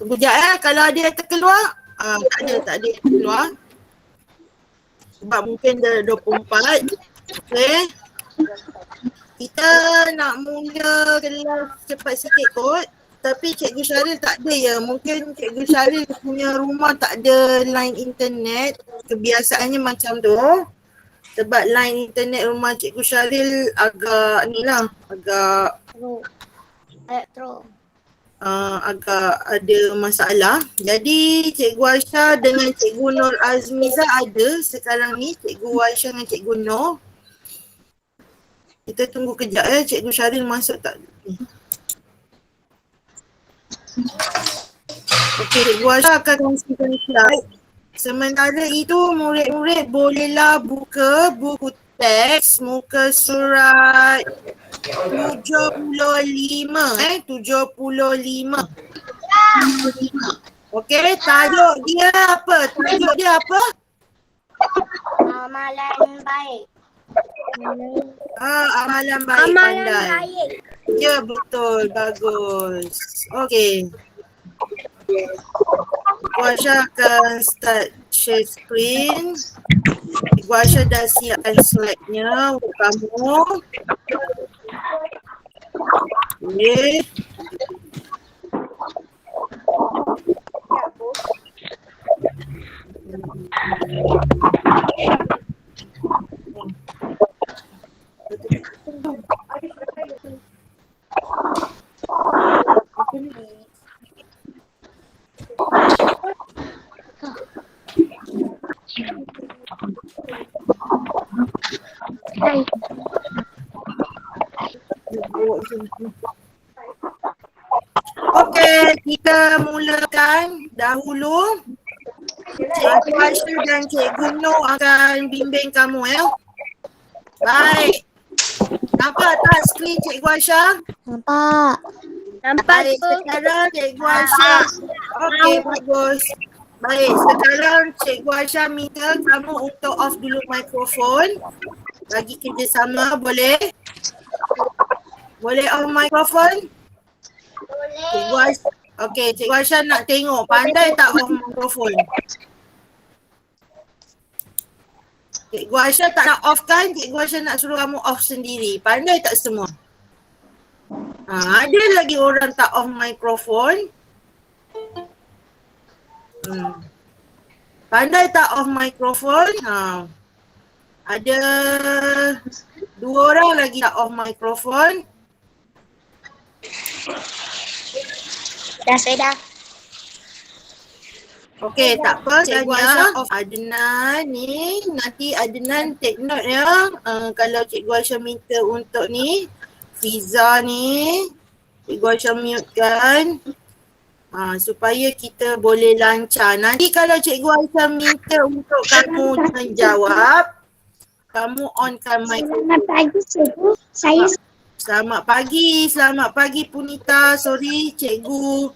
Tunggu sekejap kalau ada yang terkeluar. Tak ada yang terkeluar. Sebab mungkin dah 24. Okay. Kita nak mula kelas cepat sikit kot. Tapi Cikgu Syaril tak ada ya. Mungkin Cikgu Syaril punya rumah tak ada line internet. Kebiasaannya macam tu. Sebab line internet rumah Cikgu Syaril agak ni lah. Agak ada masalah. Jadi Cikgu Aisyah dengan Cikgu Nur Azmiza ada sekarang ni. Cikgu Aisyah dengan Cikgu Nur. Kita tunggu kejap ya. Cikgu Syaril masuk tak? Okey, Cikgu Aisyah akan kongsikan slide. Sementara itu murid-murid bolehlah buka buku teks muka surat 75 75. Okey, tajuk dia apa? Amalan baik. Amalan baik pandai. Ya, betul. Bagus. Okey. Cikgu Aisyah akan start share screen. Cikgu Aisyah dah siapkan slide-nya untuk kamu. Boleh. Okey, kita mulakan dahulu. Cikgu Aisyah dan Cikgu Nur akan bimbing kamu ya. Baik. Nampak tak skrin Cikgu Aisyah? Nampak. Baik, sekarang Cikgu Aisyah. Okey, bagus. Baik, sekarang Cikgu Aisyah minta kamu untuk off dulu mikrofon. Bagi kerjasama, boleh? Boleh off mikrofon? Cikgu Aisyah. Okey, Cikgu Aisyah nak tengok pandai tak off mikrofon? Cikgu Aisyah tak nak off kan? Cikgu Aisyah nak suruh kamu off sendiri. Pandai tak semua? Ada lagi orang tak off mikrofon? Pandai tak off mikrofon? Ada 2 orang lagi tak off mikrofon. Saya dah. Okey, tak apa. Cikgu Aisyah off Adnan ni. Nanti Adnan take note ya. Kalau Cikgu Aisyah minta untuk ni. Fiza ni. Cikgu Aisyah mute kan. Supaya kita boleh lancar. Nanti kalau Cikgu Aisyah minta untuk kamu menjawab. Kamu onkan mikrofon. Selamat pagi, Cikgu. Selamat pagi Punita. Sorry Cikgu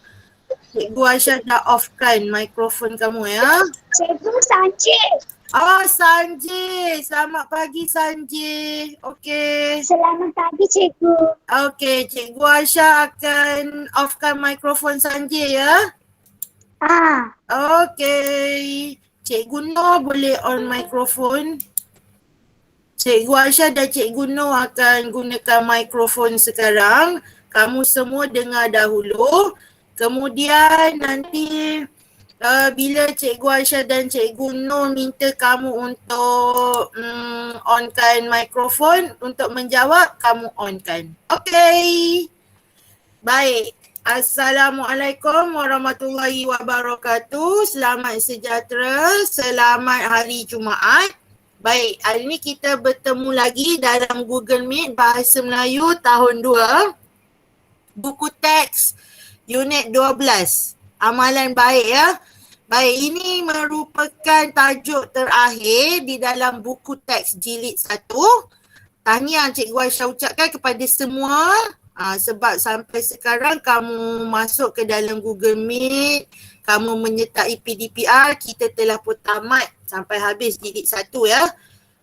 Aisyah dah off-kan mikrofon kamu ya. Cikgu Sanjay. Sanjay. Selamat pagi Sanjay. Okey. Selamat pagi, Cikgu. Okey, Cikgu Aisyah akan off-kan mikrofon Sanjay ya. Okey. Cikgu Nur boleh on mikrofon. Cikgu Aisyah dan Cikgu Nur akan gunakan mikrofon sekarang. Kamu semua dengar dahulu. Kemudian nanti bila Cikgu Aisyah dan Cikgu Nur minta kamu untuk onkan mikrofon untuk menjawab, kamu onkan. Okey. Baik. Assalamualaikum warahmatullahi wabarakatuh. Selamat sejahtera. Selamat hari Jumaat. Baik, hari ini kita bertemu lagi dalam Google Meet Bahasa Melayu tahun 2. Buku teks unit 12. Amalan baik ya. Baik, ini merupakan tajuk terakhir di dalam buku teks jilid 1. Tahniah Cikgu Aisyah ucapkan kepada semua sebab sampai sekarang kamu masuk ke dalam Google Meet, kamu menyertai PDPR, kita telah pun tamat sampai habis jilid 1 ya.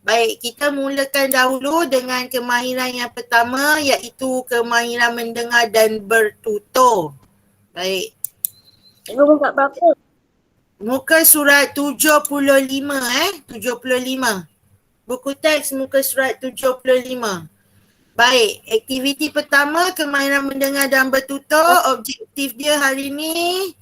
Baik, kita mulakan dahulu dengan kemahiran yang pertama iaitu kemahiran mendengar dan bertutur. Baik. Cikgu buka berapa? Muka surat 75 75. Buku teks muka surat 75. Baik, aktiviti pertama kemahiran mendengar dan bertutur. Objektif dia hari ni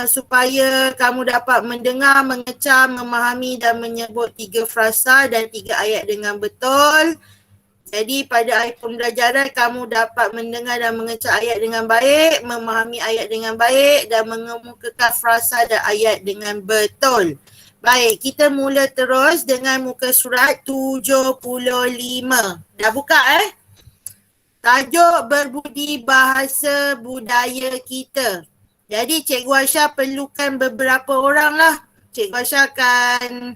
supaya kamu dapat mendengar, mengecam, memahami dan menyebut 3 frasa dan 3 ayat dengan betul. Jadi pada hari pembelajaran kamu dapat mendengar dan mengecam ayat dengan baik, memahami ayat dengan baik dan mengemukakan frasa dan ayat dengan betul. Baik, kita mula terus dengan muka surat 75. Dah buka Tajuk berbudi bahasa budaya kita. Jadi Cikgu Aisyah perlukan beberapa orang lah. Cikgu Aisyah akan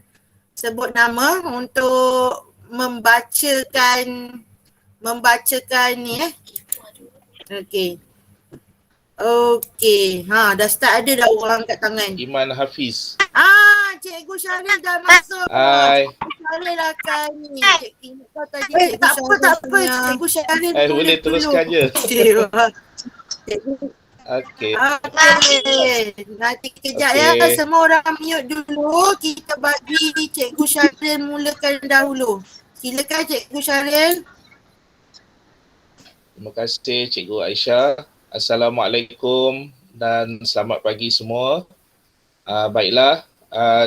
sebut nama untuk membacakan ni Okey. Okey. Dah start ada dah orang kat tangan. Iman Hafiz. Cikgu Syaril dah masuk. Hai. Cikgu Syaril akan ni. Cikgu kau tadi tak apa. Cikgu Syaril Boleh teruskan je. Cikgu. Okey. Nanti kejap ya. Semua orang mute dulu. Kita bagi Cikgu Syaril mulakan dahulu. Silakan Cikgu Syaril. Terima kasih Cikgu Aisyah. Assalamualaikum dan selamat pagi semua. Baiklah,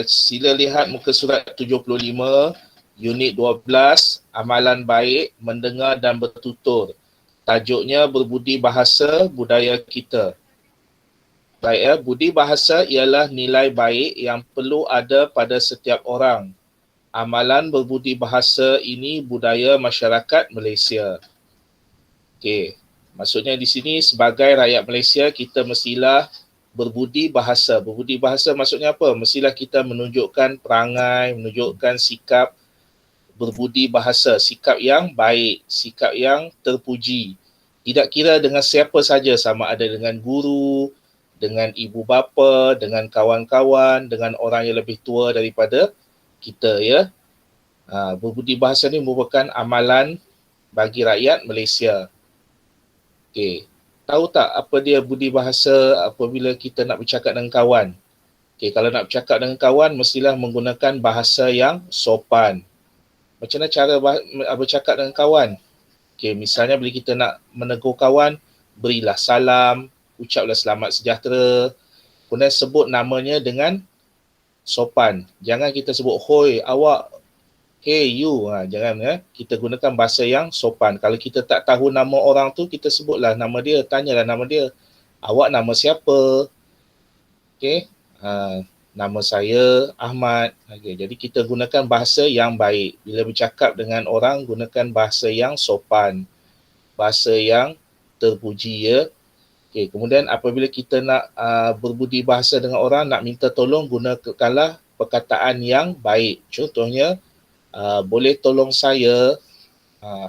sila lihat muka surat 75, unit 12, amalan baik, mendengar dan bertutur. Tajuknya berbudi bahasa budaya kita. Baik budi bahasa ialah nilai baik yang perlu ada pada setiap orang. Amalan berbudi bahasa ini budaya masyarakat Malaysia. Okey, maksudnya di sini sebagai rakyat Malaysia kita mestilah berbudi bahasa. Berbudi bahasa maksudnya apa? Mestilah kita menunjukkan perangai, menunjukkan sikap berbudi bahasa, sikap yang baik, sikap yang terpuji. Tidak kira dengan siapa saja, sama ada dengan guru, dengan ibu bapa, dengan kawan-kawan, dengan orang yang lebih tua daripada kita ya. Berbudi bahasa ni merupakan amalan bagi rakyat Malaysia. Okey. Tahu tak apa dia budi bahasa apabila kita nak bercakap dengan kawan? Okey, kalau nak bercakap dengan kawan mestilah menggunakan bahasa yang sopan. Macam mana cara bercakap dengan kawan? Okey, misalnya bila kita nak menegur kawan, berilah salam, ucaplah selamat sejahtera, kemudian sebut namanya dengan sopan. Jangan kita sebut hoi, awak, hey you, jangan kita gunakan bahasa yang sopan. Kalau kita tak tahu nama orang tu, kita sebutlah nama dia, tanyalah nama dia. Awak nama siapa? Okey, nama saya Ahmad. Okay, jadi kita gunakan bahasa yang baik. Bila bercakap dengan orang, gunakan bahasa yang sopan, bahasa yang terpuji ya. Okay, kemudian apabila kita nak berbudi bahasa dengan orang, nak minta tolong, gunakanlah perkataan yang baik. Contohnya, boleh tolong saya,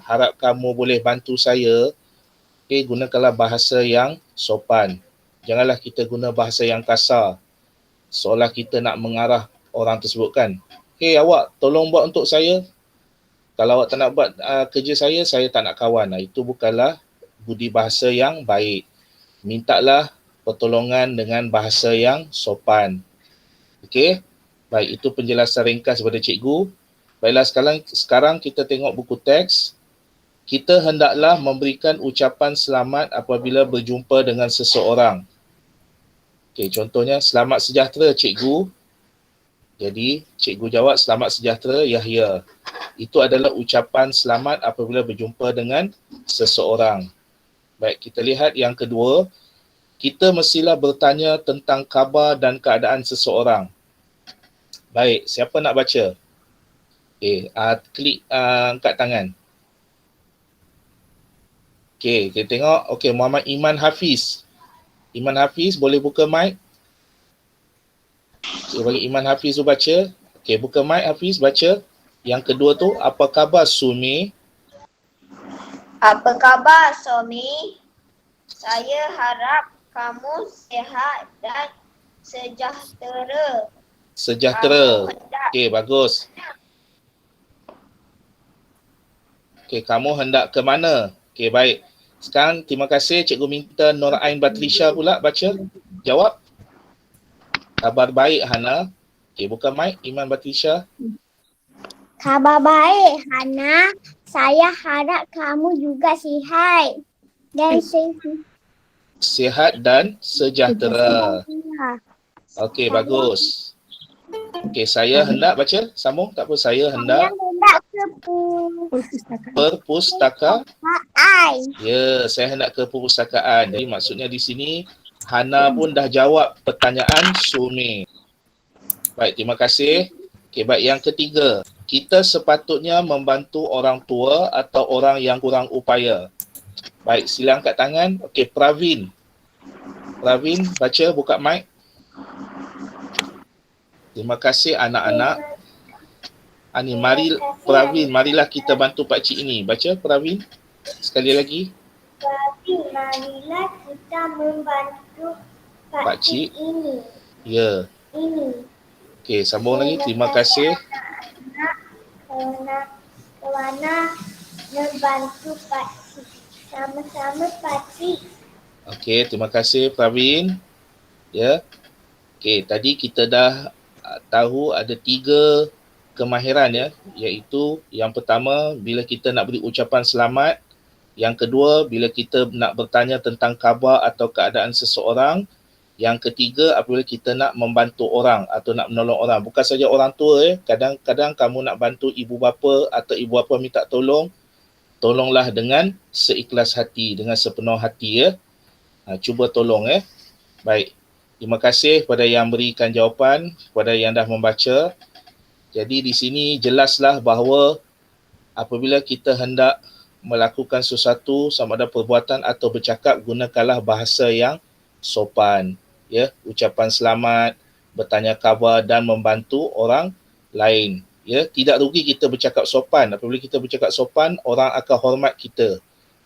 harap kamu boleh bantu saya. Okay, gunakanlah bahasa yang sopan. Janganlah kita guna bahasa yang kasar, seolah kita nak mengarah orang tersebut kan. Hey awak, tolong buat untuk saya. Kalau awak tak nak buat kerja saya tak nak kawan. Itu bukanlah budi bahasa yang baik. Mintalah pertolongan dengan bahasa yang sopan. Okey, baik, itu penjelasan ringkas daripada cikgu. Baiklah, sekarang kita tengok buku teks. Kita hendaklah memberikan ucapan selamat apabila berjumpa dengan seseorang. Okey, contohnya selamat sejahtera cikgu. Jadi cikgu jawab selamat sejahtera Yahya. Itu adalah ucapan selamat apabila berjumpa dengan seseorang. Baik, kita lihat yang kedua. Kita mestilah bertanya tentang khabar dan keadaan seseorang. Baik, siapa nak baca? Okey, klik angkat tangan. Okey, kita tengok. Okey, Muhammad Iman Hafiz. Iman Hafiz, boleh buka mic? Okay, bagi Iman Hafiz tu baca. Okey, buka mic Hafiz, baca. Yang kedua tu, apa khabar Sumi? Apa khabar Somi? Saya harap kamu sihat dan sejahtera. Sejahtera. Okey, bagus. Okey, kamu hendak ke mana? Okey, baik. Sekarang terima kasih. Cikgu minta Nur Ain Batrisha pula baca. Jawab. Kabar baik Hana. Okey, buka mic Iman Batisha. Khabar baik, Hana. Saya harap kamu juga sihat dan Sihat dan sejahtera. Okey, bagus. Okey, saya hendak baca. Sambung, tak apa. Saya hendak ke perpustakaan. perpustakaan. Ya, saya hendak ke perpustakaan. Jadi maksudnya di sini Hana pun dah jawab pertanyaan Sumi. Baik, terima kasih. Okey, baik, yang ketiga. Kita sepatutnya membantu orang tua atau orang yang kurang upaya. Baik, sila angkat tangan. Okey, Pravin. Pravin, baca, buka mic. Terima kasih anak-anak. Ani, mari Pravin, marilah kita bantu Pak Cik ini. Baca Pravin. Sekali lagi. Tapi marilah kita membantu Pak Cik. ini. Ya. Ini. Okey, sambung lagi. Terima kasih. Kerana membantu Pak Cik. Sama-sama Pak Cik. Okey, terima kasih Pravin. Ya. Okey, tadi kita dah tahu ada 3 kemahiran ya, iaitu yang pertama bila kita nak beri ucapan selamat, yang kedua bila kita nak bertanya tentang khabar atau keadaan seseorang, yang ketiga apabila kita nak membantu orang atau nak menolong orang. Bukan saja orang tua ya, kadang-kadang kamu nak bantu ibu bapa atau ibu bapa minta tolong, tolonglah dengan seikhlas hati, dengan sepenuh hati ya. Cuba tolong ya. Baik. Terima kasih kepada yang berikan jawapan, kepada yang dah membaca. Jadi di sini jelaslah bahawa apabila kita hendak melakukan sesuatu sama ada perbuatan atau bercakap, gunakanlah bahasa yang sopan. Ya, ucapan selamat, bertanya khabar dan membantu orang lain. Ya, tidak rugi kita bercakap sopan. Apabila kita bercakap sopan, orang akan hormat kita.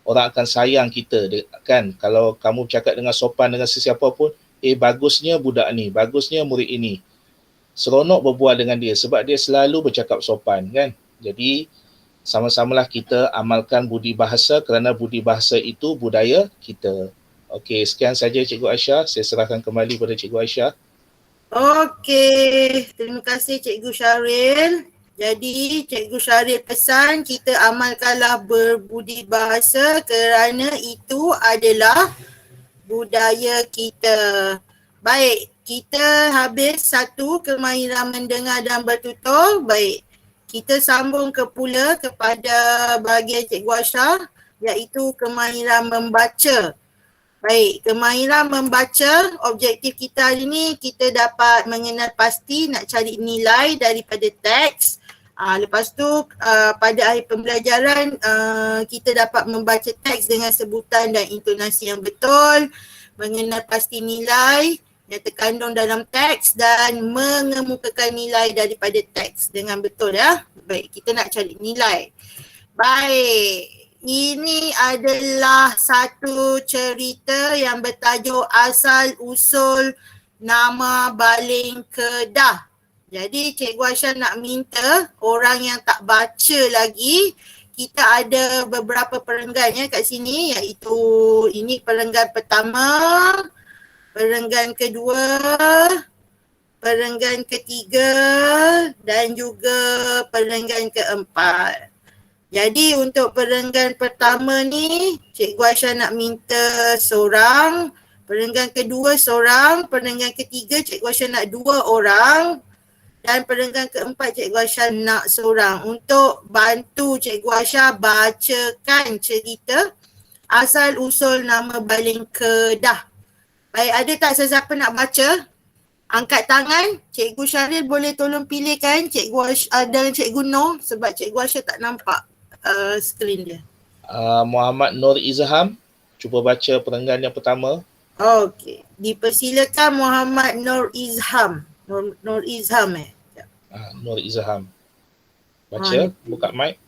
Orang akan sayang kita, kan? Kalau kamu bercakap dengan sopan dengan sesiapa pun, bagusnya budak ni, bagusnya murid ini. Seronok berbual dengan dia sebab dia selalu bercakap sopan, kan? Jadi sama-samalah kita amalkan budi bahasa kerana budi bahasa itu budaya kita. Okey, sekian saja Cikgu Aisyah. Saya serahkan kembali kepada Cikgu Aisyah. Okey, terima kasih Cikgu Syaril. Jadi Cikgu Syaril pesan kita amalkanlah berbudi bahasa kerana itu adalah budaya kita. Baik, kita habis satu kemahiran mendengar dan bertutur. Baik, kita sambung ke pula kepada bahagian Cikgu Aisyah, iaitu kemahiran membaca. Baik, kemahiran membaca, objektif kita hari ini kita dapat mengenal pasti nak cari nilai daripada teks. Lepas tu pada akhir pembelajaran kita dapat membaca teks dengan sebutan dan intonasi yang betul, mengenal pasti nilai yang terkandung dalam teks dan mengemukakan nilai daripada teks dengan betul ya. Baik, kita nak cari nilai. Baik, ini adalah satu cerita yang bertajuk Asal Usul Nama Baling Kedah. Jadi Cikgu Aisyah nak minta orang yang tak baca lagi, kita ada beberapa perenggan ya kat sini, iaitu ini perenggan pertama, perenggan kedua, perenggan ketiga dan juga perenggan keempat. Jadi untuk perenggan pertama ni, Cikgu Aisyah nak minta seorang, perenggan kedua seorang, perenggan ketiga Cikgu Aisyah nak 2 orang dan perenggan keempat Cikgu Aisyah nak seorang untuk bantu Cikgu Aisyah bacakan cerita Asal Usul Nama Baling Kedah. Baik, ada tak sesiapa nak baca? Angkat tangan. Cikgu Syaril boleh tolong pilihkan Cikgu Aisyah dan Cikgu Noh sebab Cikgu Aisyah tak nampak skrin dia. Muhammad Nur Izham, cuba baca perenggan yang pertama. Okey, dipersilakan Muhammad Nur Izham. Nur Izham Nur Izham. Baca, buka mic.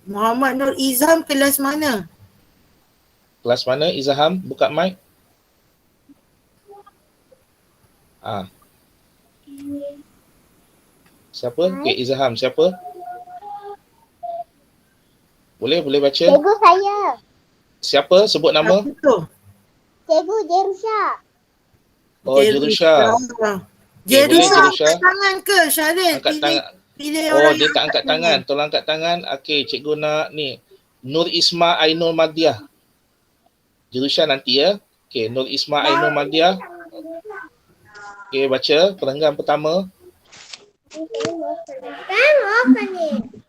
Muhammad Nur Izham kelas mana? Kelas mana Izham? Buka mic. Siapa? Okey, Izham, siapa? Boleh baca? Cikgu saya. Siapa? Sebut nama. Betul. Cikgu Jerusha. Oh, Jerusha. Jerusha boleh, angkat tangan ke Syaril? Angkat tangan. Pilih Oh, orang dia yang tak angkat tangan. Tolong angkat tangan. Okey, cikgu nak ni. Nur Isma Ainul Madiah. Jerusha nanti ya. Okey, Nur Isma Ainul Madiah. Okey, baca perenggan pertama.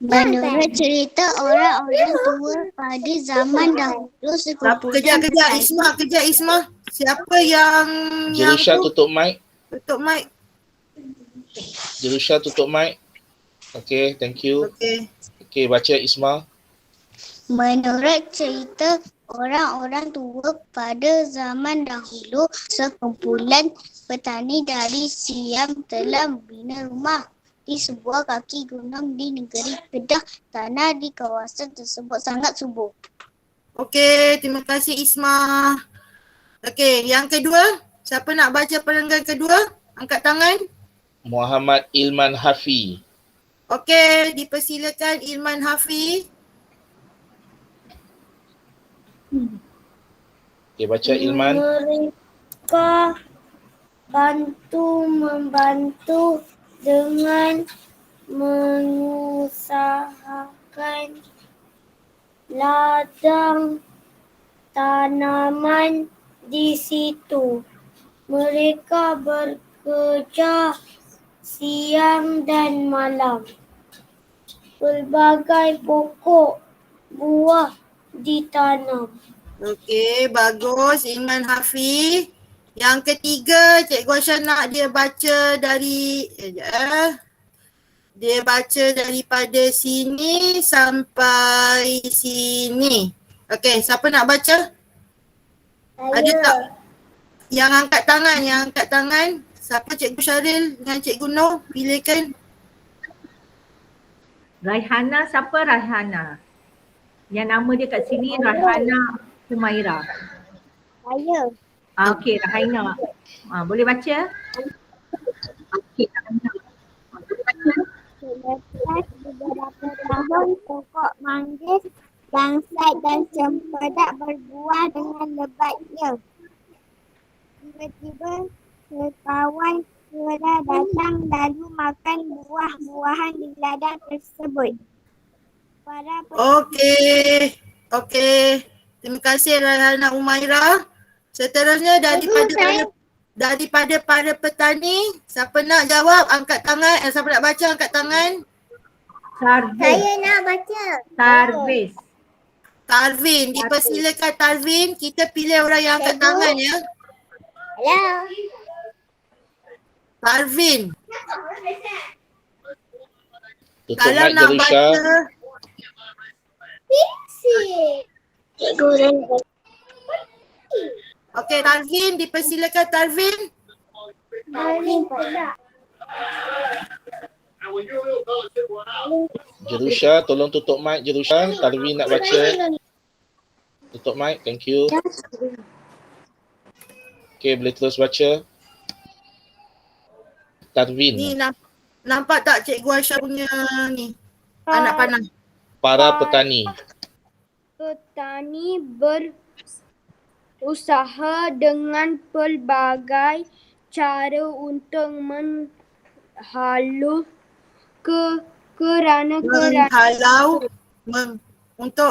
Menurut cerita orang-orang tua pada zaman dahulu sekumpulan Kejap Isma. Siapa yang Jerusha tu? tutup mic. Tutup mic. Jerusha tutup mic. Okey, thank you. Okey, baca Isma. Menurut cerita orang-orang tua pada zaman dahulu, sekumpulan petani dari Siam telah membina rumah di sebuah kaki gunung di negeri Kedah. Tanah di kawasan tersebut sangat subur. Okey, terima kasih Isma. Okey, yang kedua. Siapa nak baca perenggan kedua? Angkat tangan. Muhammad Ilman Hafi. Okey, dipersilakan Ilman Hafi. Okey, baca Ilman. Mereka membantu dengan mengusahakan ladang tanaman di situ. Mereka bekerja siang dan malam. Pelbagai pokok buah ditanam. Okey, bagus Ilman Hafi. Yang ketiga, Cikgu Aisyah nak dia baca dari dia baca daripada sini sampai sini. Okey, siapa nak baca? Ada tak? Yang angkat tangan, Siapa? Cikgu Syaril dengan Cikgu Noh, pilihkan. Raihana, siapa Raihana? Yang nama dia kat sini Raihana Humaira. Saya. Okey, Raihana. Boleh baca? Okey, Raihana. Selepas beberapa tahun, pokok manggis, langsat dan cempedak berbuah dengan lebatnya. Tiba-tiba sekawan kera datang lalu makan buah-buahan di ladang tersebut. Okey. Terima kasih Raihana Umaira. Seterusnya daripada para petani, siapa nak jawab angkat tangan, siapa nak baca angkat tangan. Tarvis. nak baca. Tarvin, dipersilakan Tarvin, kita pilih orang yang angkat tangan ya. Hello. Tarvin, Tutup kalau mic nak Jerusha. baca, okey Tarvin, dipersilakan Tarvin. Jerusha, tolong tutup mic Jerusha. Tarvin nak baca. Tutup mic, thank you. Okey, boleh terus baca. Tarvin. Ni nampak tak Cikgu Aisyah punya ni anak panah. Para petani. Petani berusaha dengan pelbagai cara untuk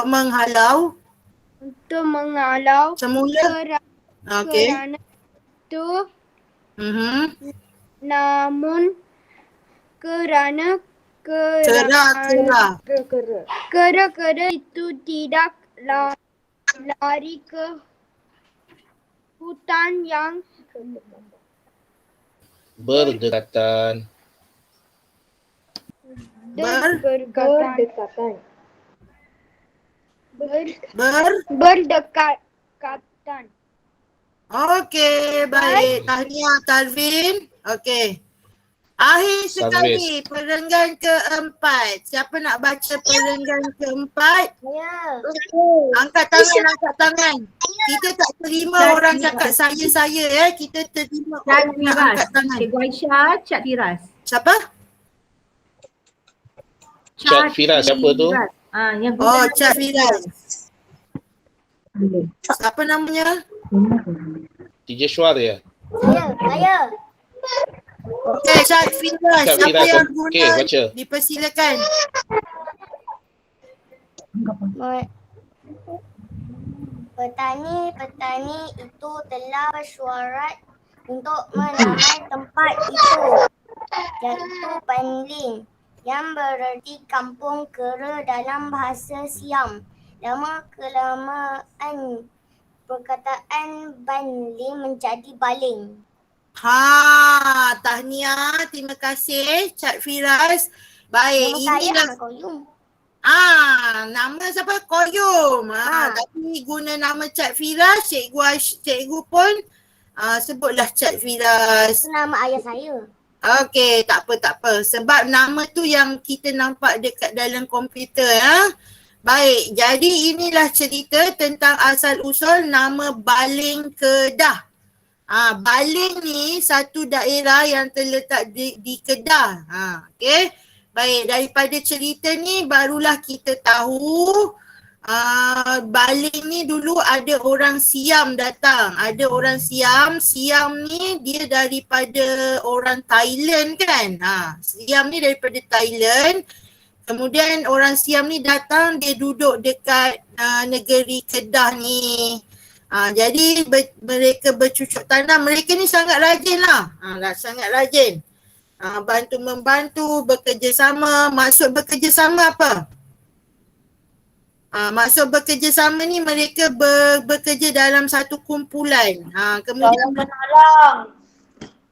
menghalau Semula. Okey. kerana itu namun kerana kera itu tidak lari ke hutan yang Berdekatan. berdekatan. Okey, baik. Tahniah Tarvin. Okey. Akhir sekali perenggan keempat. Siapa nak baca perenggan keempat? Angkat tangan. Kita tak terima orang cakap saya ya. Kita terima orang nak angkat tangan. Cikgu Aisyah, Cak Firas. Siapa? Cak Firas, siapa tu? Yang Oh, Cak Firas. Siapa namanya? Teacher Syuar ya? Saya. Okey, Syed Firas. Syed Siapa Firas. yang Okey, guna? baca. Dipersilakan. Petani-petani itu telah bersuarat untuk menamai tempat itu, iaitu Banlin, yang bererti kampung kera dalam bahasa Siam. Lama-kelamaan perkataan Banlin menjadi Baling. Tahniah. Terima kasih Syed Firas. Baik, Nama saya inilah Ahmad Qayyum. nama siapa? Qayyum. Tapi guna nama Syed Firas, cikgu pun sebutlah Syed Firas. Itu nama ayah saya. Okey, tak apa. Sebab nama tu yang kita nampak dekat dalam komputer ya. Baik, jadi inilah cerita tentang asal usul nama Baling Kedah. Baling ni satu daerah yang terletak di Kedah. Okey. Baik, daripada cerita ni barulah kita tahu Baling ni dulu ada orang Siam datang. Ada orang Siam. Siam ni dia daripada orang Thailand kan. Siam ni daripada Thailand. Kemudian orang Siam ni datang, dia duduk dekat negeri Kedah ni. Jadi mereka bercucuk tanam. Mereka ni sangat rajin lah. Sangat rajin. Bantu-membantu, bekerjasama. Maksud bekerjasama apa? Maksud bekerjasama ni mereka bekerja dalam satu kumpulan. Kemudian Tolong-menolong.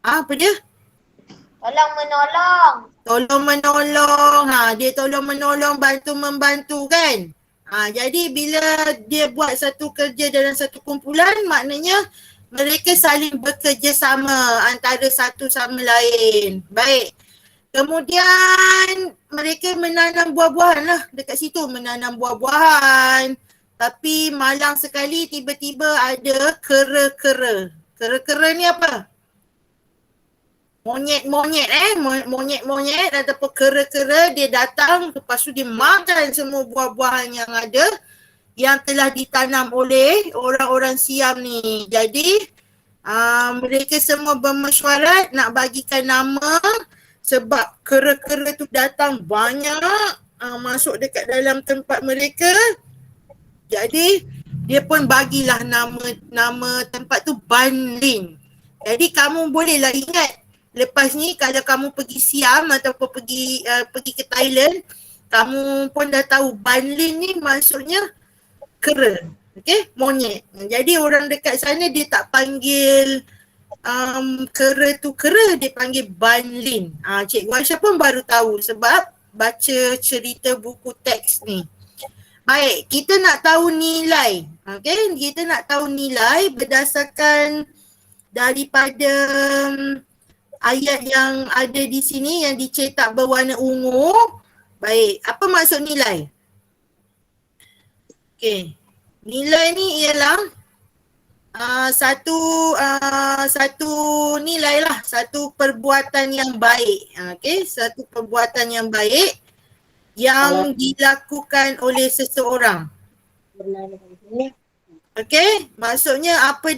apa dia? Tolong-menolong. Tolong-menolong. Dia tolong-menolong, bantu-membantu kan? Jadi bila dia buat satu kerja dalam satu kumpulan, maknanya mereka saling bekerjasama antara satu sama lain. Baik. Kemudian mereka menanam buah-buahan lah dekat situ, menanam buah-buahan. Tapi malang sekali tiba-tiba ada kera-kera. Kera-kera ni apa? Monyet-monyet ataupun kera-kera dia datang, lepas tu dia makan semua buah-buahan yang ada yang telah ditanam oleh orang-orang Siam ni. Jadi mereka semua bermesyuarat nak bagikan nama sebab kera-kera tu datang banyak masuk dekat dalam tempat mereka. Jadi dia pun bagilah nama tempat tu Banlin. Jadi kamu bolehlah ingat lepas ni kalau kamu pergi Siam ataupun pergi ke Thailand, kamu pun dah tahu Banlin ni maksudnya kera. Okey, monyet. Jadi orang dekat sana dia tak panggil kera tu kera, dia panggil Banlin. Cikgu Aisyah pun baru tahu sebab baca cerita buku teks ni. Baik, kita nak tahu nilai. Okey, kita nak tahu nilai berdasarkan daripada ayat yang ada di sini yang dicetak berwarna ungu. Baik, apa maksud nilai? Okey. Nilai ni ialah satu nilai lah, satu perbuatan yang baik. Okey, satu perbuatan yang baik yang dilakukan oleh seseorang. Okey, maksudnya apa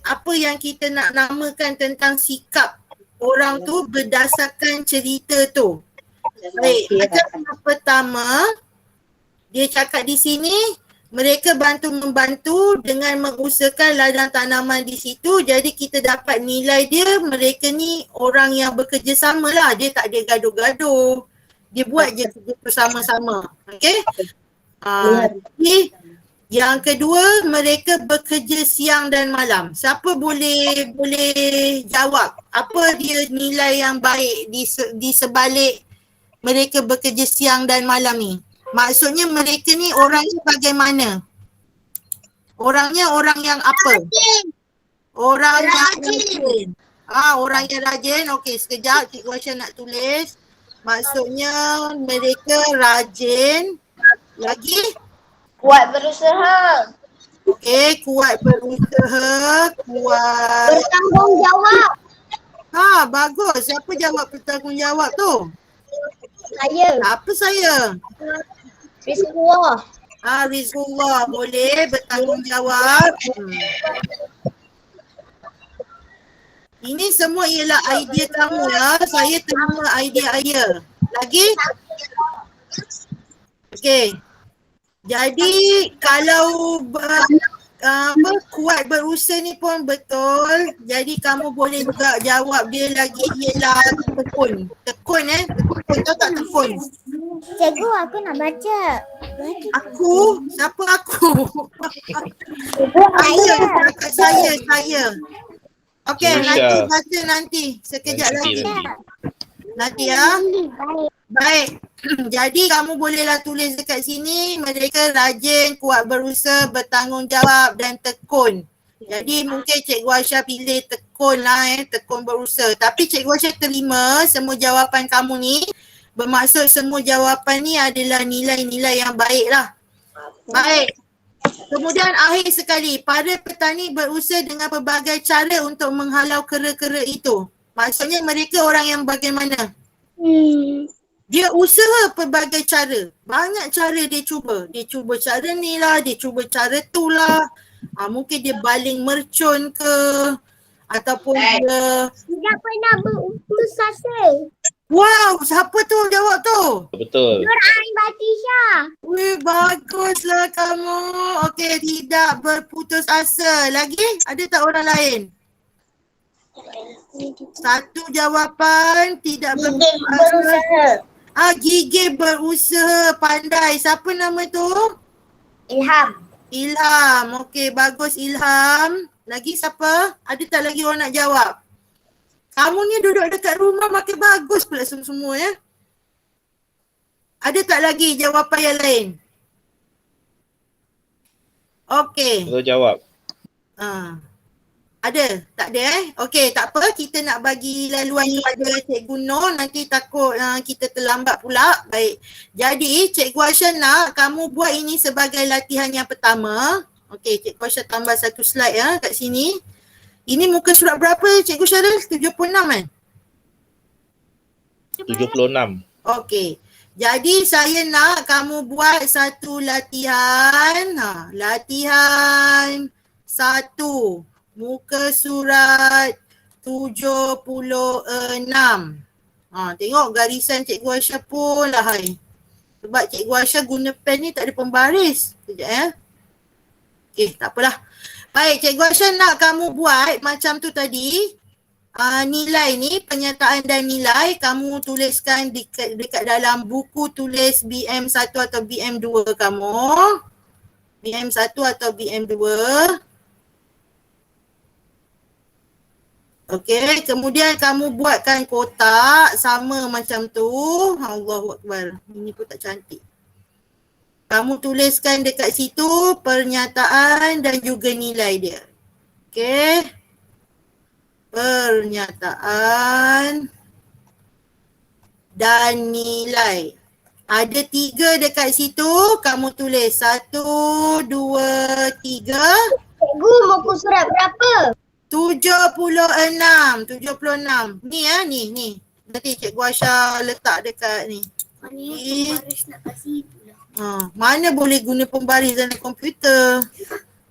apa yang kita nak namakan tentang sikap orang tu berdasarkan cerita tu. Baik, macam yang pertama, dia cakap di sini mereka bantu-membantu dengan mengusahakan ladang tanaman di situ. Jadi kita dapat nilai dia, mereka ni orang yang bekerjasama lah. Dia tak ada gaduh-gaduh. Dia buat je kerja bersama-sama. Okey. Jadi yang kedua, mereka bekerja siang dan malam. Siapa boleh jawab apa dia nilai yang baik di sebalik mereka bekerja siang dan malam ni? Maksudnya mereka ni orangnya bagaimana? Orangnya orang yang apa? Orang yang rajin. Orang yang rajin. Okey, sekejap Cikgu Aisyah nak tulis. Maksudnya mereka rajin. Lagi? Kuat berusaha. Okey, kuat berusaha, kuat Bertanggungjawab. bagus. Siapa jawab bertanggungjawab tu? Saya. Apa saya? Rizkuah. Rizullah boleh bertanggungjawab. Ini semua ialah idea kamu ya. Saya terima idea Aya. Lagi? Okey. Jadi kalau kuat berusaha ni pun betul. Jadi kamu boleh juga jawab dia lagi ialah tekun. Tekun Tekun tahu tak tekun? Cikgu, aku nak baca. Aku? Siapa aku? Saya. Okey, nanti baca nanti. Sekejap lagi. Nanti ya. Baik. Jadi kamu bolehlah tulis dekat sini, mereka rajin, kuat berusaha, bertanggungjawab dan tekun. Jadi mungkin Cikgu Aisyah pilih tekun lah tekun berusaha. Tapi Cikgu Aisyah terima semua jawapan kamu ni. Bermaksud semua jawapan ni adalah nilai-nilai yang baik lah. Baik. Kemudian akhir sekali, para petani berusaha dengan pelbagai cara untuk menghalau kera-kera itu. Maksudnya mereka orang yang bagaimana? Dia usaha pelbagai cara. Banyak cara dia cuba. Dia cuba cara ni lah, dia cuba cara tu lah. Mungkin dia baling mercun ke. Ataupun dia... Tidak pernah berutus asa. Wow, siapa tu jawab tu? Betul. Nur Ain Batisha. Wih, baguslah kamu. Okey, tidak berputus asa. Lagi? Ada tak orang lain? Satu jawapan, tidak berputus asa. Gigih berusaha, pandai. Siapa nama tu? Ilham. Okey, bagus Ilham. Lagi siapa? Ada tak lagi orang nak jawab? Kamu ni duduk dekat rumah makin bagus pula semua ya. Ada tak lagi jawapan yang lain? Okey. Betul jawab. Ada? Tak ada Okey, tak apa. Kita nak bagi laluan kepada Cikgu Nur. Nanti takut kita terlambat pula. Baik. Jadi Cikgu Aisyah nak kamu buat ini sebagai latihan yang pertama. Okey, Cikgu Aisyah tambah satu slide ya kat sini. Ini muka surat berapa Cikgu Syaril? 76 kan? 76. Okey. Jadi saya nak kamu buat satu latihan. Latihan 1. Muka surat 76. Tengok garisan Cikgu Aisyah pun lah hai. Sebab Cikgu Aisyah guna pen ni tak ada pembaris. Sekejap ya. Okey, tak apalah. Baik, Cikgu Aisyah nak kamu buat macam tu tadi. Nilai ni, pernyataan dan nilai kamu tuliskan dekat dalam buku tulis BM1 atau BM2 kamu. BM1 atau BM2. Okey, kemudian kamu buatkan kotak sama macam tu. Allahu Akbar. Ini pun tak cantik. Kamu tuliskan dekat situ pernyataan dan juga nilai dia. Okey. Pernyataan dan nilai. Ada 3 dekat situ. Kamu tulis 1, 2, 3. Cikgu, muka surat berapa? 76. Ni ni. Nanti Cikgu Aisyah letak dekat ni. Pembaris nak kasih pula. Mana boleh guna pembaris dalam komputer?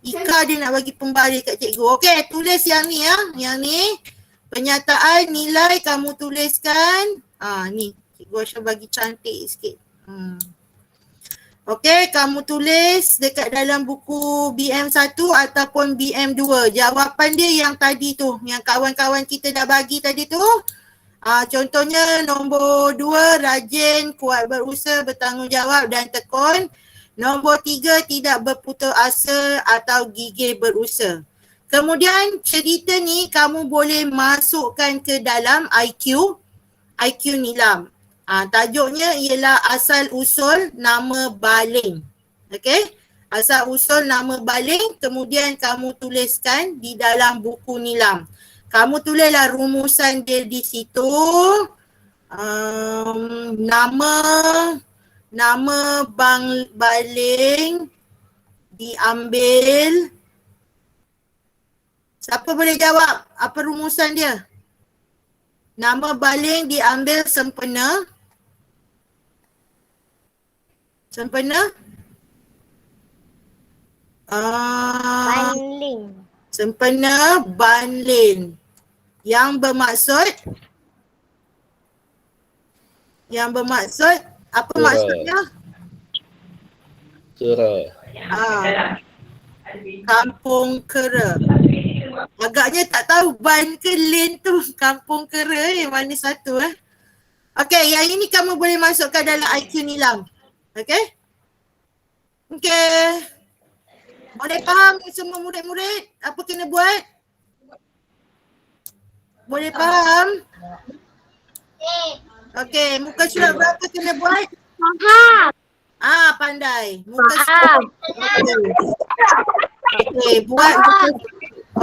Ika dia nak bagi pembaris kat cikgu. Okey, tulis yang ni ya. Yang ni. Pernyataan, nilai kamu tuliskan. Ni. Cikgu Aisyah bagi cantik sikit. Okey, kamu tulis dekat dalam buku BM1 ataupun BM2. Jawapan dia yang tadi tu. Yang kawan-kawan kita dah bagi tadi tu. Contohnya nombor 2, rajin, kuat berusaha, bertanggungjawab dan tekun. Nombor 3, tidak berputus asa atau gigih berusaha. Kemudian cerita ni kamu boleh masukkan ke dalam IQ Nilam. Tajuknya ialah asal usul nama baling. Okey? Asal usul nama baling, kemudian kamu tuliskan di dalam buku Nilam. Kamu tulislah rumusan dia di situ. Nama baling diambil. Siapa boleh jawab apa rumusan dia? Nama baling diambil sempena. Sempena? Banling. Sempena banlin. Yang bermaksud apa Kera. maksudnya? Kera. Kampung Kera. Agaknya tak tahu ban ke lin tu kampung Kera yang mana satu Okey, yang ini kamu boleh masukkan dalam IQ Nilam. Okey? Okey. Boleh faham semua murid-murid apa kena buat? Boleh faham? Okey, muka surat berapa kena buat? Faham. Pandai. Muka surat. Okey, buat muka.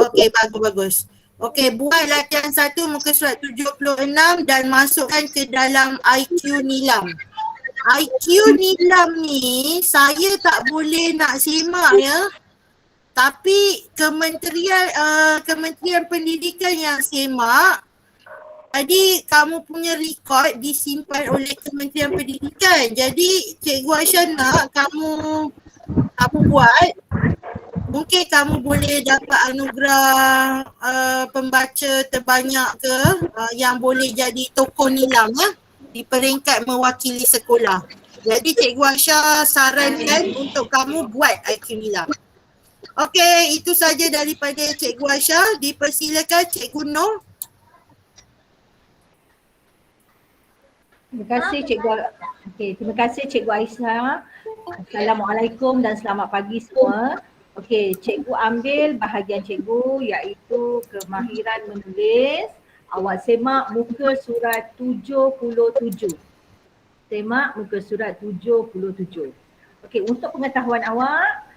Okey, bagus. Okey, buat latihan 1 muka surat 76 dan masukkan ke dalam IQ Nilam. IQ Nilam ni saya tak boleh nak semak ya. Tapi Kementerian Pendidikan yang semak. Jadi kamu punya rekod disimpan oleh Kementerian Pendidikan. Jadi Cikgu Aisyah nak kamu buat. Mungkin kamu boleh dapat anugerah pembaca terbanyak ke yang boleh jadi tokoh nilam di peringkat mewakili sekolah. Jadi Cikgu Aisyah sarankan untuk kamu buat IQ nilam. Okey, itu saja daripada Cikgu Aisyah. Dipersilakan Cikgu Nur. Terima kasih Cikgu. Terima kasih Cikgu Aisyah. Assalamualaikum dan selamat pagi semua. Okey, Cikgu ambil bahagian Cikgu iaitu kemahiran menulis. Awak semak muka surat 77. Semak muka surat 77. Okey, untuk pengetahuan awak,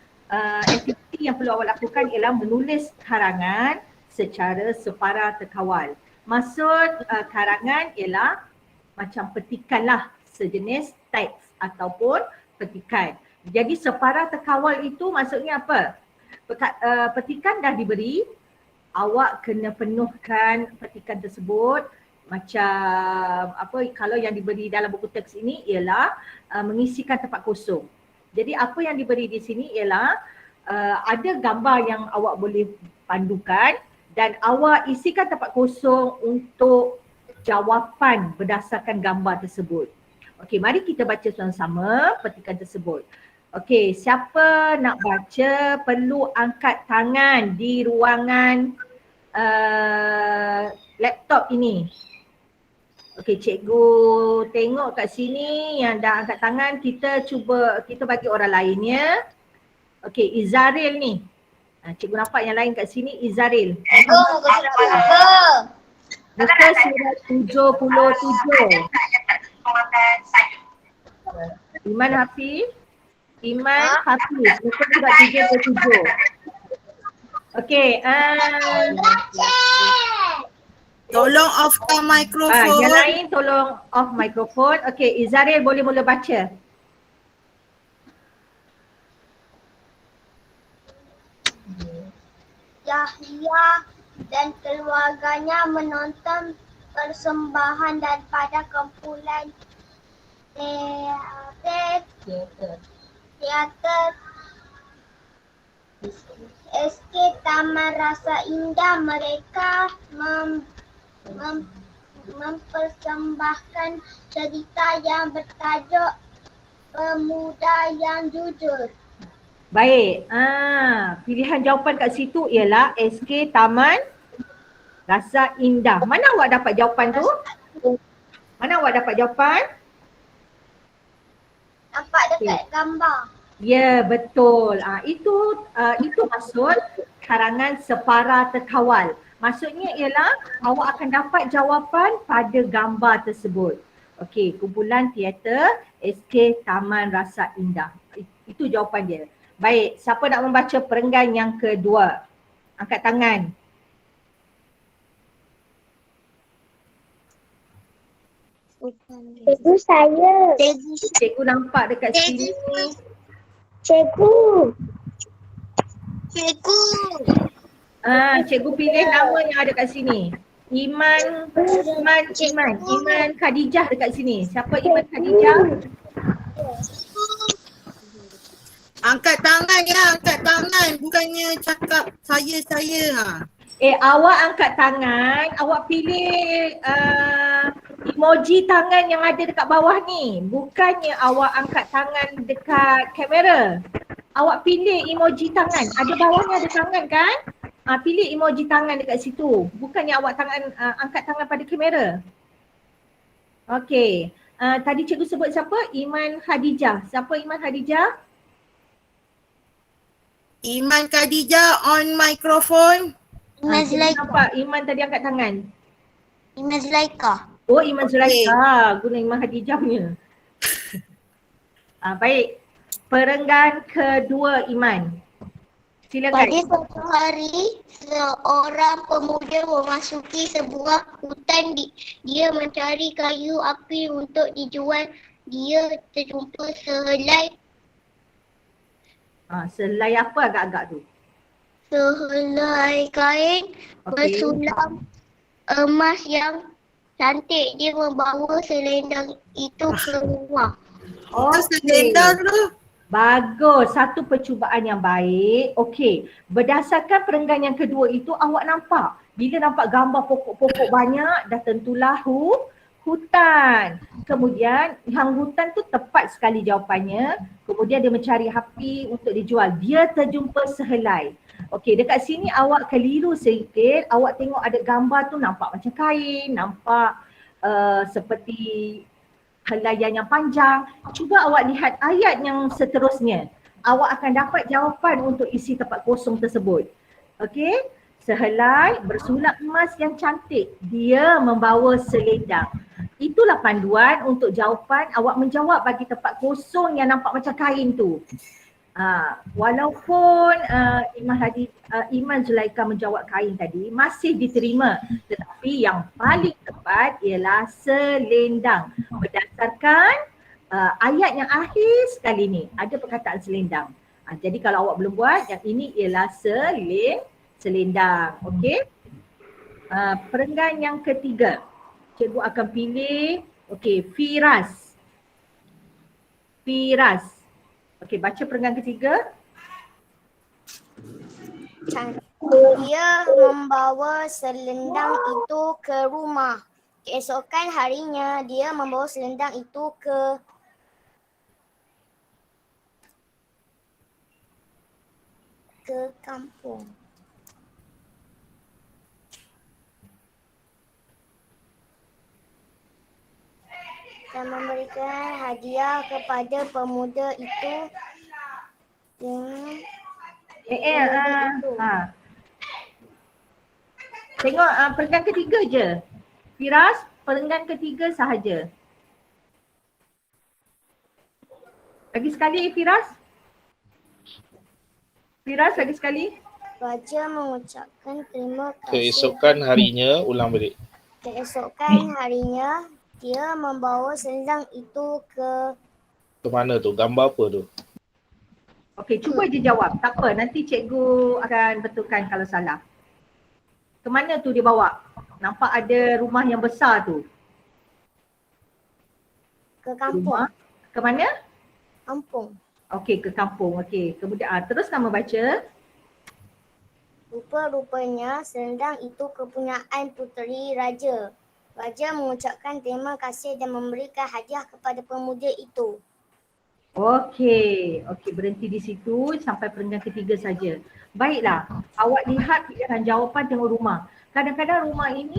aktiviti yang perlu awak lakukan ialah menulis karangan secara separa terkawal. Maksud karangan ialah macam petikan lah, sejenis teks ataupun petikan. Jadi separa terkawal itu maksudnya apa? Petikan dah diberi, awak kena penuhkan petikan tersebut macam apa, kalau yang diberi dalam buku teks ini ialah mengisikan tempat kosong. Jadi apa yang diberi di sini ialah ada gambar yang awak boleh pandukan dan awak isikan tempat kosong untuk jawapan berdasarkan gambar tersebut. Okey, mari kita baca sama-sama petikan tersebut. Okey, siapa nak baca perlu angkat tangan di ruangan laptop ini. Okey, cikgu tengok kat sini yang dah angkat tangan, kita bagi orang lain ya. Okey, Izaril ni. Cikgu nampak yang lain kat sini, Izaril. Muka surat berapa? Muka surat 77. Iman Hafiz. Muka surat 77. Okey, Tolong offkan mikrofon. yang lain tolong off mikrofon. Okey, Izaril boleh mula baca. Yahya dan keluarganya menonton persembahan daripada kumpulan teater SK Taman Rasa Indah. Mereka mempersembahkan cerita yang bertajuk Pemuda yang Jujur. Baik, pilihan jawapan kat situ ialah SK Taman Rasa Indah. Mana awak dapat jawapan tu? Mana awak dapat jawapan? Nampak dekat gambar. Ya, betul. Itu maksud karangan separa terkawal. Maksudnya ialah awak akan dapat jawapan pada gambar tersebut. Okey, kumpulan teater SK Taman Rasa Indah. Itu jawapan dia. Baik, siapa nak membaca perenggan yang kedua? Angkat tangan. Cikgu saya. Cikgu nampak dekat sini. Cikgu. Cikgu pilih nama yang ada kat sini. Iman Khadijah dekat sini. Siapa Iman Khadijah? Angkat tangan ya, angkat tangan. Bukannya cakap saya. Awak angkat tangan, awak pilih emoji tangan yang ada dekat bawah ni. Bukannya awak angkat tangan dekat kamera. Awak pilih emoji tangan. Ada bawahnya ada tangan kan? Pilih emoji tangan dekat situ. Bukannya awak angkat tangan pada kamera. Okey. Tadi cikgu sebut siapa? Iman Khadijah. Siapa Iman Khadijah? Iman Khadijah on microphone. Iman Cikgu Zulaika. nampak Iman tadi angkat tangan. Iman Zulaika. Oh, Iman Okey. Zulaika. Guna Iman Khadijah punya. Baik. Perenggan kedua Iman. Silakan. Pada suatu hari, seorang pemuda memasuki sebuah hutan. Dia mencari kayu api untuk dijual. Dia terjumpa sehelai Selai apa agak-agak tu? kain Okey. bersulam emas yang cantik. Dia membawa selendang itu ke rumah. Itu selendang tu. Bagus. Satu percubaan yang baik. Okey. Berdasarkan perenggan yang kedua itu awak nampak. Bila nampak gambar pokok-pokok banyak dah tentulah hutan. Kemudian yang hutan tu tepat sekali jawapannya. Kemudian dia mencari api untuk dijual. Dia terjumpa sehelai. Okey, dekat sini awak keliru sedikit. Awak tengok ada gambar tu nampak macam kain, nampak seperti helaian yang panjang. Cuba awak lihat ayat yang seterusnya. Awak akan dapat jawapan untuk isi tempat kosong tersebut. Okey? Sehelai bersulap emas yang cantik. Dia membawa selendang. Itulah panduan untuk jawapan awak menjawab bagi tempat kosong yang nampak macam kain tu. Walaupun Iman Zulaika menjawab kain tadi masih diterima, tetapi yang paling tepat ialah selendang. Berdasarkan ayat yang akhir sekali ni ada perkataan selendang. Jadi kalau awak belum buat, yang ini ialah selendang. Okey. Perenggan yang ketiga. Cikgu akan pilih Firas. Okey, baca perenggan ketiga. Dia membawa selendang itu ke rumah. Keesokan harinya dia membawa selendang itu ke kampung. Dan memberikan hadiah kepada pemuda itu dengan Tengok perenggan ketiga je. Firas, perenggan ketiga sahaja. Lagi sekali Firas. Lagi sekali. Raja mengucapkan terima kasih. Keesokan harinya, ulang balik. Keesokan harinya dia membawa selendang itu ke Ke mana tu? Gambar apa tu? Okey, cuba je jawab. Tak apa, nanti cikgu akan betulkan kalau salah. Ke mana tu dia bawa? Nampak ada rumah yang besar tu. kampung. Rumah. Ke mana? Kampung. Okey, ke kampung. Okey, kemudian teruskan membaca. Rupa-rupanya selendang itu kepunyaan puteri raja. Raja mengucapkan terima kasih dan memberikan hadiah kepada pemuda itu. Okey, berhenti di situ sampai perenggan ketiga saja. Baiklah, awak lihat pilihan jawapan tengok rumah. Kadang-kadang rumah ini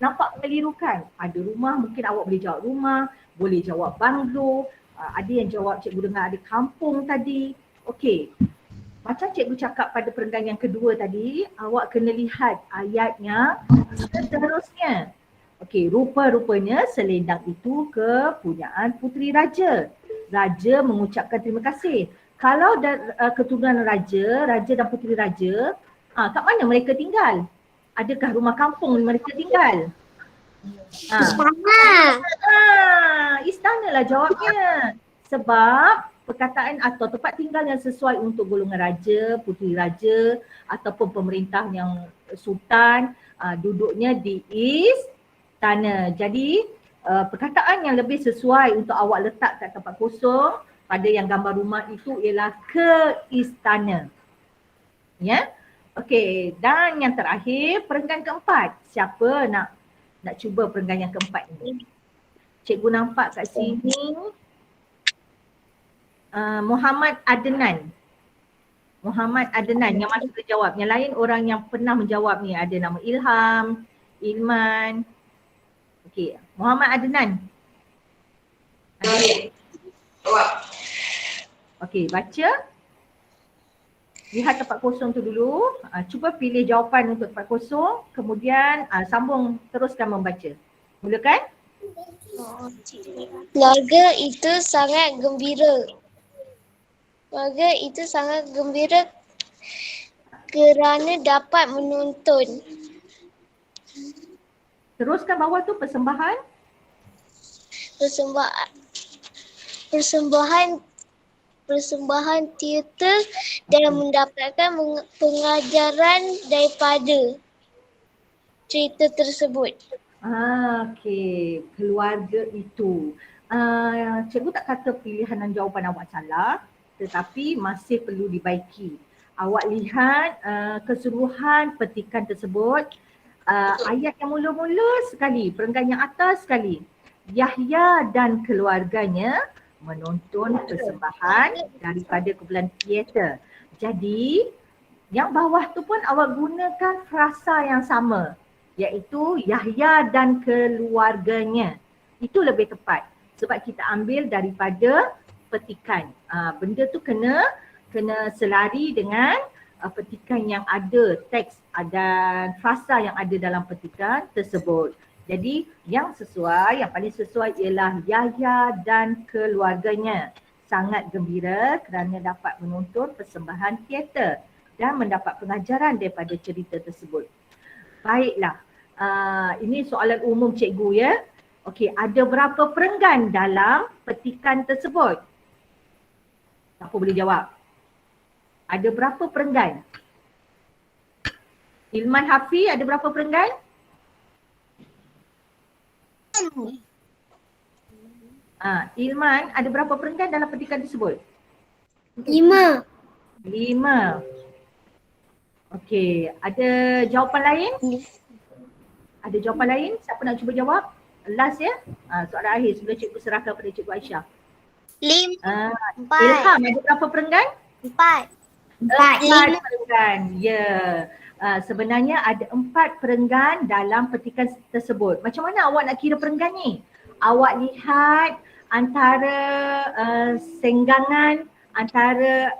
nampak mengelirukan. Ada rumah, mungkin awak boleh jawab rumah, boleh jawab banglo, ada yang jawab cikgu dengar ada kampung tadi. Okey, macam cikgu cakap pada perenggan yang kedua tadi, awak kena lihat ayatnya seterusnya. Okey, rupa-rupanya selendang itu kepunyaan puteri raja. Raja mengucapkan terima kasih. Kalau keturunan raja dan puteri raja, kat mana mereka tinggal? Adakah rumah kampung mereka tinggal? Istana lah jawabnya. Sebab perkataan atau tempat tinggal yang sesuai untuk golongan raja, puteri raja ataupun pemerintah yang sultan duduknya di istana. Jadi perkataan yang lebih sesuai untuk awak letak kat tempat kosong pada yang gambar rumah itu ialah ke istana. Ya. Okey, dan yang terakhir perenggan keempat. Siapa nak cuba perenggan yang keempat ni? Cikgu nampak kat sini Muhammad Adnan. Muhammad Adnan yang masih terjawab. Yang lain orang yang pernah menjawab ni ada nama Ilham, Ilman. Okey, Muhammad Adnan. Okey, baca. Lihat tempat kosong tu dulu. Cuba pilih jawapan untuk tempat kosong. Kemudian sambung, teruskan membaca. Mulakan. Keluarga itu sangat gembira. Keluarga itu sangat gembira kerana dapat menonton. Teruskan bawah tu persembahan. Persembahan teater dan mendapatkan pengajaran daripada cerita tersebut. Okey, keluarga itu. Cikgu tak kata pilihan dan jawapan awak salah, tetapi masih perlu dibaiki. Awak lihat keseluruhan petikan tersebut, ayat yang mula-mula sekali, perenggan yang atas sekali. Yahya dan keluarganya menonton persembahan daripada kumpulan teater. Jadi, yang bawah tu pun awak gunakan frasa yang sama, iaitu Yahya dan keluarganya. Itu lebih tepat sebab kita ambil daripada petikan. Benda tu kena selari dengan petikan yang ada teks dan frasa yang ada dalam petikan tersebut. Jadi yang sesuai, yang paling sesuai ialah Yahya dan keluarganya sangat gembira kerana dapat menonton persembahan teater dan mendapat pengajaran daripada cerita tersebut. Baiklah, ini soalan umum cikgu ya. Okey, ada berapa perenggan dalam petikan tersebut? Siapa boleh jawab? Ada berapa perenggan? Ilman Hafi, ada berapa perenggan? Ilman, ada berapa perenggan dalam petikan tersebut? 5. 5. Okey, ada jawapan lain? Ada jawapan lain? Siapa nak cuba jawab? Last ya? Soalan akhir sebelum cikgu serahkan pada cikgu Aisyah. 5. Ilham, ada berapa perenggan? 4. 4 perenggan. Ya. Sebenarnya ada 4 perenggan dalam petikan tersebut. Macam mana awak nak kira perenggan ni? Awak lihat antara senggangan antara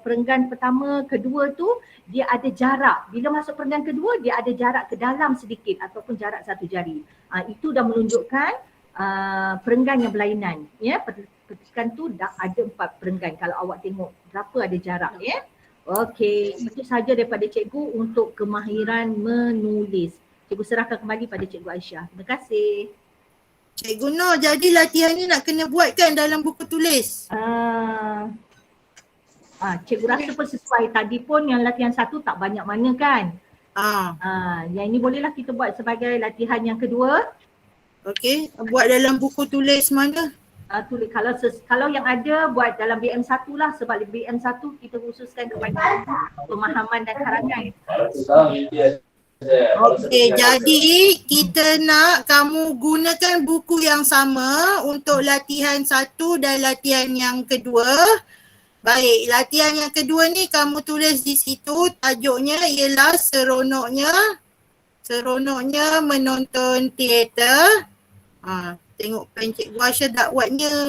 perenggan pertama, kedua tu dia ada jarak. Bila masuk perenggan kedua dia ada jarak ke dalam sedikit ataupun jarak 1 jari. Itu dah menunjukkan perenggan yang berlainan. Ya, petikan tu dah ada 4 perenggan kalau awak tengok berapa ada jarak ya. Okey, itu sahaja daripada cikgu untuk kemahiran menulis. Cikgu serahkan kembali pada cikgu Aisyah. Terima kasih. Cikgu Noh, jadi latihan ni nak kena buat kan dalam buku tulis? Cikgu rasa pun sesuai. Tadi pun yang latihan 1 tak banyak mana kan? Yang ini bolehlah kita buat sebagai latihan yang kedua. Okey, buat dalam buku tulis mana? Tulis kalau yang ada buat dalam BM1 lah sebab BM1 kita khususkan kepada pemahaman dan karangan. Okey, jadi kita nak kamu gunakan buku yang sama untuk latihan 1 dan latihan yang kedua. Baik, latihan yang kedua ni kamu tulis di situ, tajuknya ialah seronoknya menonton teater. Tengok pen Cikgu Aisyah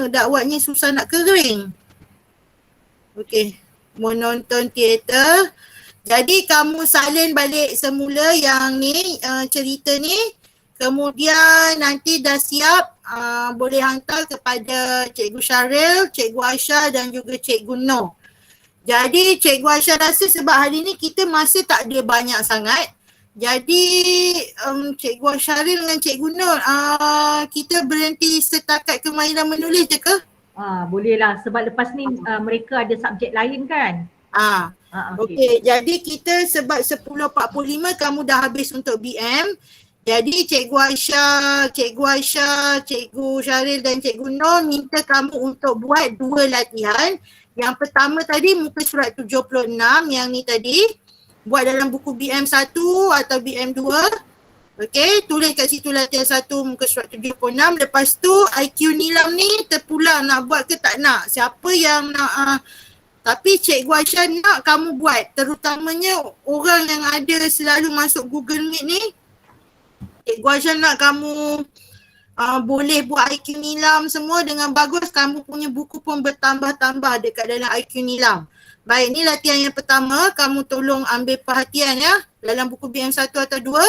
dakwatnya susah nak kering. Okey, menonton teater. Jadi kamu salin balik semula yang ni cerita ni. Kemudian nanti dah siap boleh hantar kepada Cikgu Syaril, Cikgu Aisyah dan juga Cikgu Noh. Jadi Cikgu Aisyah rasa sebab hari ni kita masa tak ada banyak sangat. Jadi Cikgu Syaril dengan Cikgu Noh kita berhenti setakat kemahiran menulis je ke? Bolehlah sebab lepas ni mereka ada subjek lain kan? Okey, jadi kita sebab 10.45 kamu dah habis untuk BM. Jadi Cikgu Aisyah, Cikgu Syaril dan Cikgu Nur minta kamu untuk buat 2 latihan. Yang pertama tadi muka surat 76 yang ni tadi. Buat dalam buku BM1 atau BM2. Okey, tulis kat situ latihan 1 muka surat 76. Lepas tu IQ Nilam ni terpulang nak buat ke tak nak. Siapa yang nak tapi Cikgu Aisyah nak kamu buat. Terutamanya orang yang ada selalu masuk Google Meet ni. Cikgu Aisyah nak kamu boleh buat IQ Nilam semua dengan bagus. Kamu punya buku pun bertambah-tambah dekat dalam IQ Nilam. Baik, ni latihan yang pertama. Kamu tolong ambil perhatian ya dalam buku BM1 atau 2.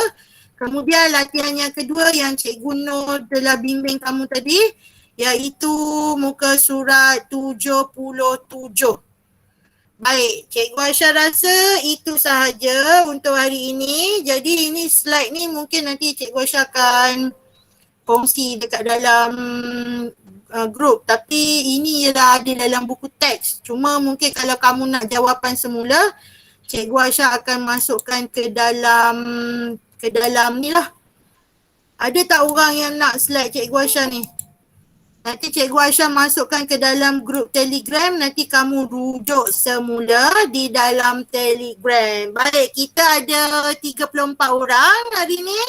Kemudian latihan yang kedua yang Cikgu Nur telah bimbing kamu tadi, iaitu muka surat 77. Baik, Cikgu Aisyah rasa itu sahaja untuk hari ini. Jadi ini slide ni mungkin nanti Cikgu Aisyah akan kongsi dekat dalam grup. Tapi ini ialah ada dalam buku teks. Cuma mungkin kalau kamu nak jawapan semula, Cikgu Aisyah akan masukkan ke dalam ni lah. Ada tak orang yang nak slide Cikgu Aisyah ni? Nanti Cikgu Aisyah masukkan ke dalam grup Telegram. Nanti kamu rujuk semula di dalam Telegram. Baik, kita ada 34 orang hari ni.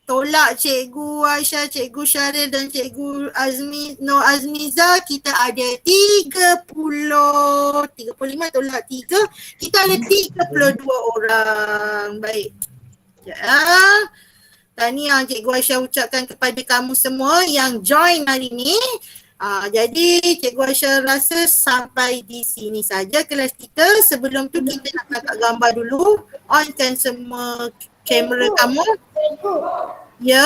Tolak Cikgu Aisyah, Cikgu Syaril dan Cikgu Azmiza. Kita ada 35 tolak 3. Kita ada 32 orang. Baik. Ya. Tahniah Cikgu Aisyah ucapkan kepada kamu semua yang join hari ni. Jadi Cikgu Aisyah rasa sampai di sini saja kelas kita. Sebelum tu kita nak kakak gambar dulu. Onkan semua kamera kamu. Cikgu. Ya.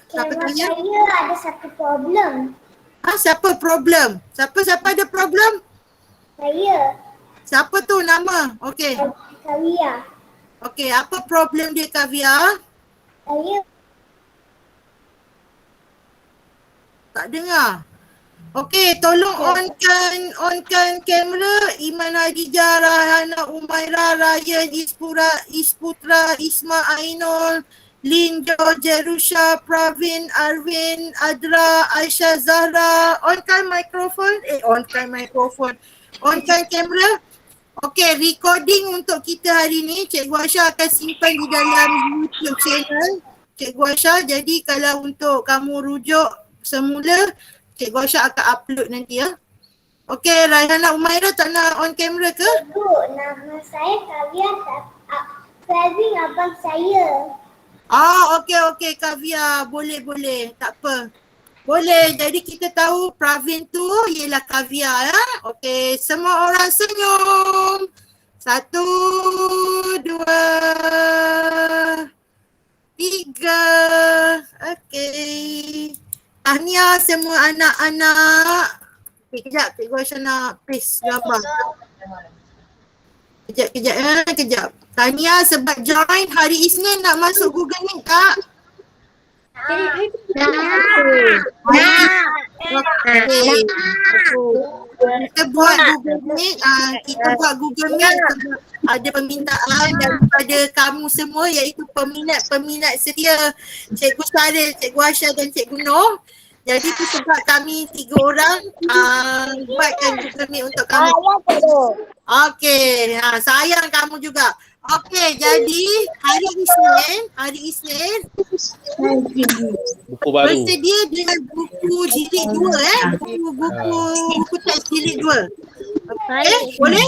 Siapa Cikgu, tanya? saya ada satu problem. Siapa problem? Siapa ada problem? Saya. Siapa tu nama? Okey. Kavia. Okey, apa problem dia Kavia? Saya. Tak dengar. Okey, tolong onkan kamera. Iman Hadijah, Rahana Umairah, Ryan Isputra, Isma Ainul, Lin Jo, Jerusha, Pravin, Arvin, Adra, Aisyah Zahra. Onkan mikrofon. Onkan kamera. Okey, recording untuk kita hari ni Cikgu Aisyah akan simpan di dalam YouTube channel Cikgu Aisyah. Jadi kalau untuk kamu rujuk semula, Cikgu Aisyah akan upload nanti ya. Okey, Raihana Umairah tak nak on camera ke? Cikgu, nama saya Kavia. Pravin abang saya. Okey Kavia, boleh. Tak apa. Boleh, jadi kita tahu Pravin tu ialah Kavia ya. Okey, semua orang senyum. 1, 2, 3. Okey. Tahniah semua anak-anak. Okey, kejap. Cikgu Aisyah nak paste gambar. Kejap. Tahniah sebab join hari Isnin nak masuk Google Meet tak? Okay. Kita buat Google Meet sebab ada permintaan daripada kamu semua iaitu peminat setia Cikgu Syaril, Cikgu Aisyah dan Cikgu Nur. Jadi tu sebab kami 3 orang buatkan Google Meet untuk kamu. Okey, sayang kamu juga. Okey, jadi hari Isnin buku baru. bersedia dengan buku jilid 2 buku teks jilid 2. Okey, boleh?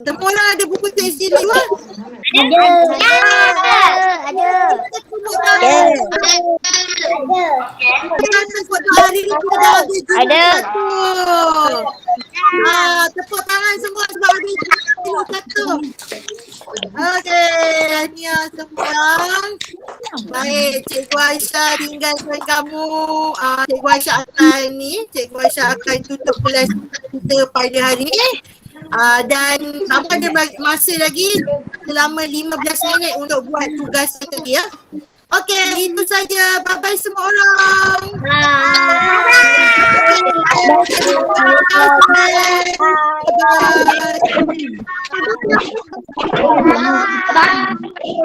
Semua orang ada buku teks jilid 2? Ada. Jangan sebut hari ni kita dah ada jilid 1. Tepuk tangan semua sebab ada jilid 1. Okey, tahniah semua. Baik, Cikgu Aisyah tinggalkan kamu. Cikgu Aisyah akan tutup kelas kita pada hari ini. Dan kamu ada masa lagi selama 15 minit untuk buat tugas tadi ya. Okey, itu saja. Bye-bye semua orang. Bye. Bye.